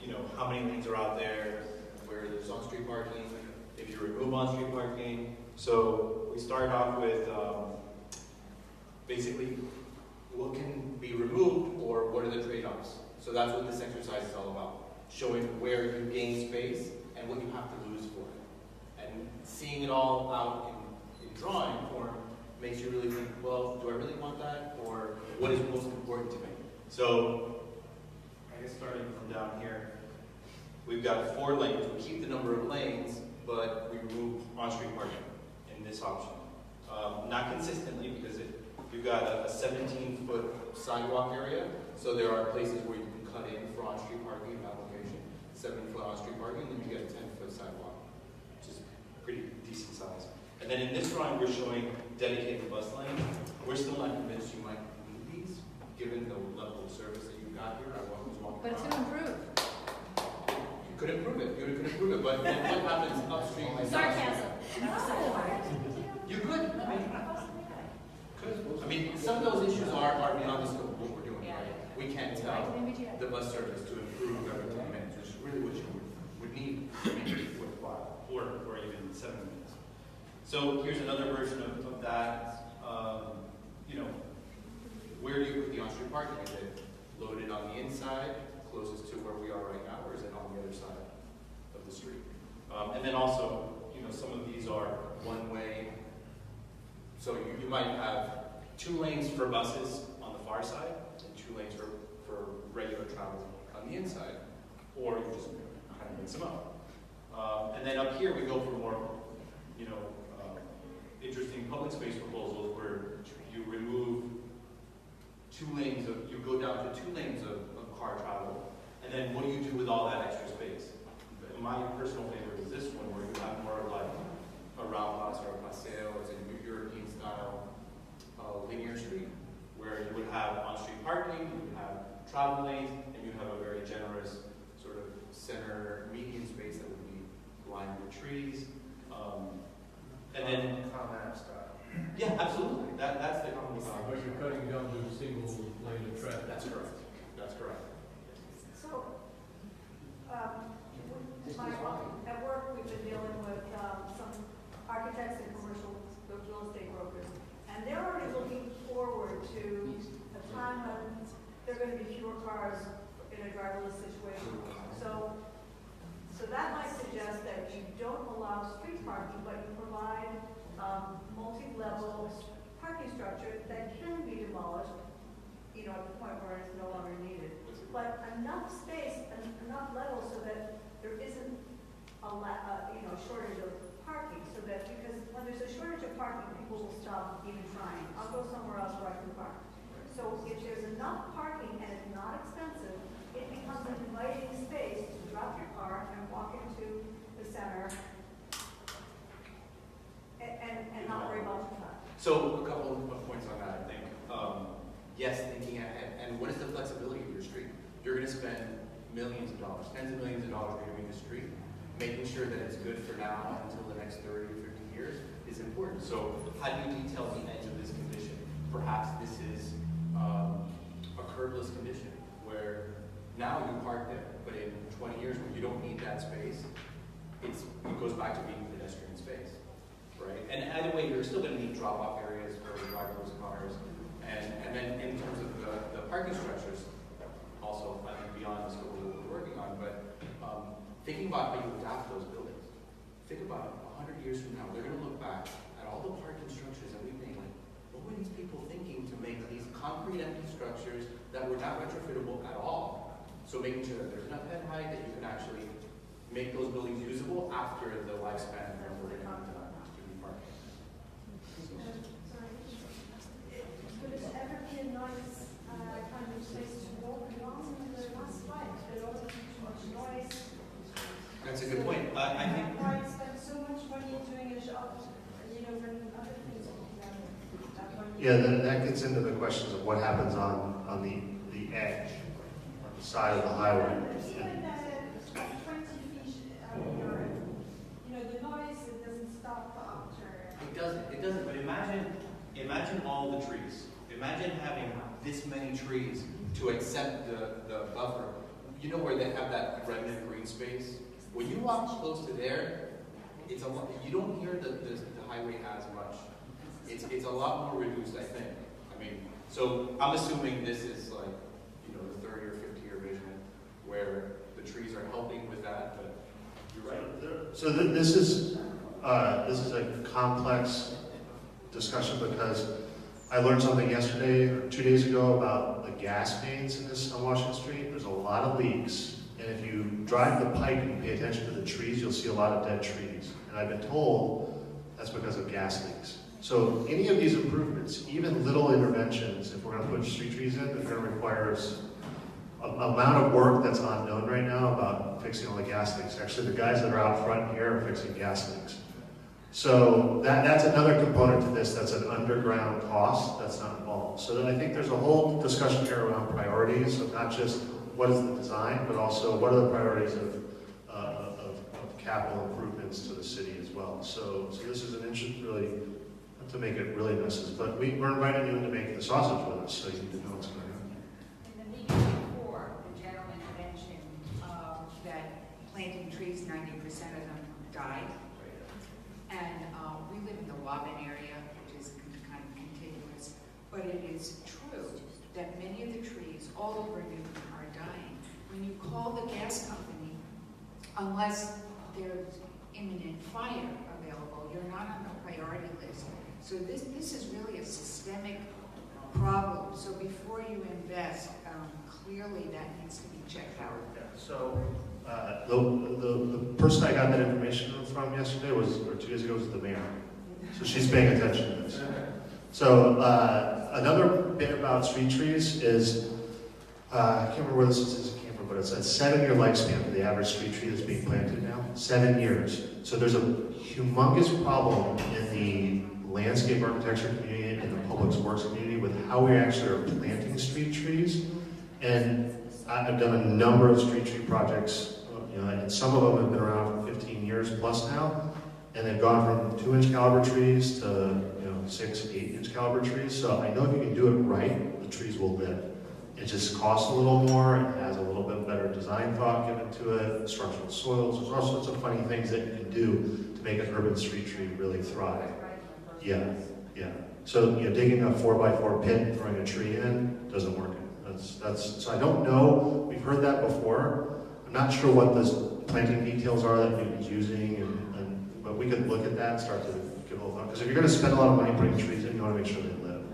you know, how many lanes are out there, where there's on-street parking, if you remove on-street parking. So we start off with basically what can be removed or what are the trade-offs. So that's what this exercise is all about, showing where you gain space and what you have to lose for it. And seeing it all out in drawing form makes you really think, well, do I really want that? Or what is most important to me? So, I guess starting from down here, we've got 4 lanes. We keep the number of lanes, but we remove on-street parking in this option. Not consistently, because you've got a 17-foot sidewalk area, so there are places where you can cut in for on-street parking in that location. 7-foot on-street parking, and then you get a 10-foot sidewalk, which is pretty decent size. And then in this drawing, we're showing dedicated bus lane. We're still not convinced you might need these, given the level of service that you've got here. I was walking But it's going to improve. You could improve it. You could improve it, but then what happens upstream? Sarcasm. You could. I mean, some of those issues are beyond the scope of what we're doing. Right? We can't tell the bus service to improve every 10 minutes, which is really what you would need to make it worthwhile, or even 7 minutes. So here's another version of that. You know, where do you put the on-street parking? Is it loaded on the inside, closest to where we are right now, or is it on the other side of the street? And then also, you know, some of these are one-way. So you might have 2 lanes for buses on the far side and 2 lanes for regular travel on the inside, or you just kind of mix them up. And then up here we go for more, you know, interesting public space proposals where you remove 2 lanes of, you go down to 2 lanes of car travel, and then what do you do with all that extra space? My personal favorite is this one, where you have more of like a roundhouse or a paseo, it's a European style linear street, where you would have on-street parking, you would have travel lanes, and you have a very generous sort of center median space that would be lined with trees. And then Common style. yeah, absolutely. That's the common style. But you're cutting down to a single lane of traffic. That's correct. That's correct. So, at work, we've been dealing with some architects and commercial real estate brokers, and they're already looking forward to a time when there are going to be fewer cars in a driverless situation. So that might suggest that you don't allow street parking, but you provide multi-level parking structure that can be demolished, you know, at the point where it's no longer needed. But enough space and enough level so that there isn't a shortage of parking, so that, because when there's a shortage of parking, people will stop even trying. I'll go somewhere else where I can park. So if there's enough parking and it's not expensive, it becomes an inviting space to drop your car and walk into the center and not worry about your time. So a couple of points on that, I think. Yes, thinking ahead. And what is the flexibility of your street? You're going to spend millions of dollars, tens of millions of dollars redoing the street. Making sure that it's good for now until the next 30 or 50 years is important. So how do you detail the edge of this condition? Perhaps this is a curbless condition where now you park there, but in 20 years when you don't need that space, it goes back to being pedestrian space, right? And either way, you're still going to need drop-off areas for driverless cars. And then in terms of the parking structures, also, I think beyond the scope of what we're working on, but thinking about how you adapt those buildings. Think about 100 years from now, they're going to look back at all the parking structures that we made. Like, what were these people thinking to make these concrete empty structures that were not retrofittable at all? So making sure that there's enough head height that you can actually make those buildings usable after the lifespan of where they're going to be parking. Could it ever be a nice kind of place to walk along the last light? There also too much noise. That's a good point. I think. Why spend so much money doing a shop, when other things will be done? Yeah, that gets into the questions of what happens on the edge, on the side of the highway. Even 20 feet the noise, it doesn't stop after. It doesn't, but imagine all the trees. Imagine having this many trees to accept the buffer. You know where they have that remnant green space? When you walk close to there, it's a lot, you don't hear the highway as much. It's a lot more reduced, I think. I mean, so I'm assuming this is like, the 30 or 50 year vision where the trees are helping with that, but you're right. So this is a complex discussion because I learned something yesterday or 2 days ago about the gas mains in this on Washington Street. There's a lot of leaks. And if you drive the pike and pay attention to the trees, you'll see a lot of dead trees. And I've been told that's because of gas leaks. So any of these improvements, even little interventions, if we're going to put street trees in, they're going to require an amount of work that's unknown right now about fixing all the gas leaks. Actually, the guys that are out front here are fixing gas leaks. So that's another component to this. That's an underground cost that's not involved. So I think there's a whole discussion here around priorities of not just what is the design, but also what are the priorities of capital improvements to the city as well. So this is an interest really, not to make it really messes, but we're inviting you in to make the sausage with us, so you need to know what's going on. In the meeting before, the gentleman mentioned that planting trees, 90% of them died. And we live in the Woburn area, which is kind of contiguous, but it is true that many of the trees all over Newton are dying. When you call the gas company, unless there's imminent fire available, you're not on the priority list. So this is really a systemic problem. So before you invest, clearly that needs to be checked out. Yeah, so the person I got that information from yesterday or 2 days ago, was the mayor. So she's paying attention to this. So another bit about street trees is, I can't remember where this came from, but it's a 7-year lifespan for the average street tree that's being planted now. 7 years. So there's a humongous problem in the landscape architecture community and the public works community with how we actually are planting street trees. And I've done a number of street tree projects, and some of them have been around for 15 years plus now, and they've gone from 2-inch caliber trees to 6, 8-inch caliber trees. So I know if you can do it right, the trees will live. It just costs a little more, it has a little bit better design thought given to it, structural soils, there's all sorts of funny things that you can do to make an urban street tree really thrive. Yeah. So digging a 4x4 pit and throwing a tree in doesn't work. So I don't know, we've heard that before. I'm not sure what the planting details are that Newton's using, but we could look at that and start to give a little thought. Because if you're going to spend a lot of money putting trees in, you want to make sure they live.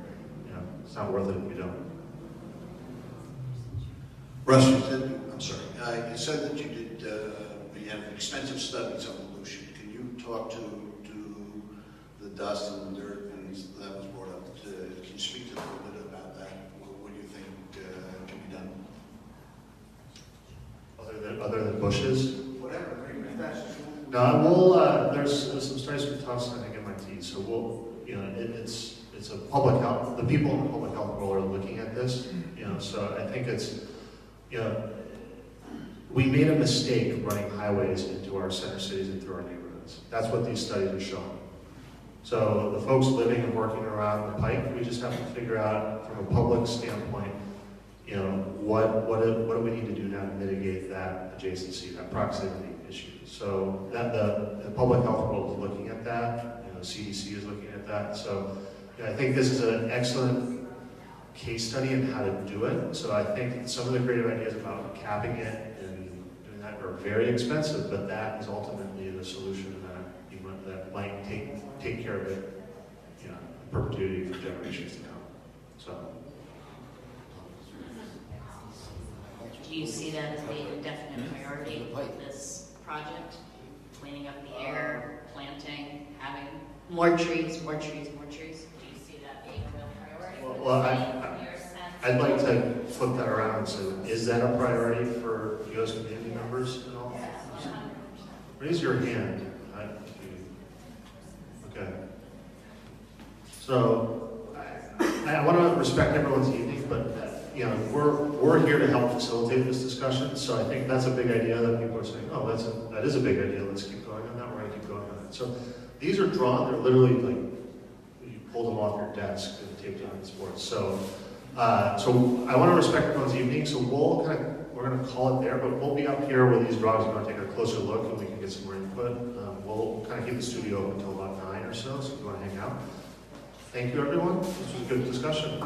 It's not worth it if you don't. Russ, you said that you have extensive studies on pollution. Can you talk to the dust and the dirt that was brought up? Can you speak to a little bit about that? What do you think can be done? Other than bushes? Whatever. No, there's some studies from Tufts, I think, MIT. So it's a public health. The people in the public health world are looking at this. So I think it's, we made a mistake running highways into our center cities and through our neighborhoods. That's what these studies are showing. So the folks living and working around the Pike, we just have to figure out from a public standpoint, you know, what do we need to do now to mitigate that adjacency, that proximity issue. So that the public health world is looking at that, you know, CDC is looking at that. So you know, I think this is an excellent case study in how to do it. So I think some of the creative ideas about capping it and doing that are very expensive, but that is ultimately the solution that might take care of it, you know, perpetuity for generations to come. So. Do you see that as being a definite priority, this project? Cleaning up the air, planting, having more trees, more trees, more trees? Do you see that being a real priority? Well, I'd like to flip that around and say, is that a priority for U.S. community members and all? Raise your hand. Okay. So I want to respect everyone's evening, but you know, we're here to help facilitate this discussion. So I think that's a big idea that people are saying, oh, that is a big idea. Let's keep going on that. We're going to keep going on that. So these are drawn. They're literally like you pull them off your desk and take them in sports. So so I want to respect everyone's evening. So we're going to call it there, but we'll be up here with these drawings. We're going to take a closer look and we can get some more input. We'll kind of keep the studio open until about 9 or so if you want to hang out. Thank you, everyone. This was a good discussion.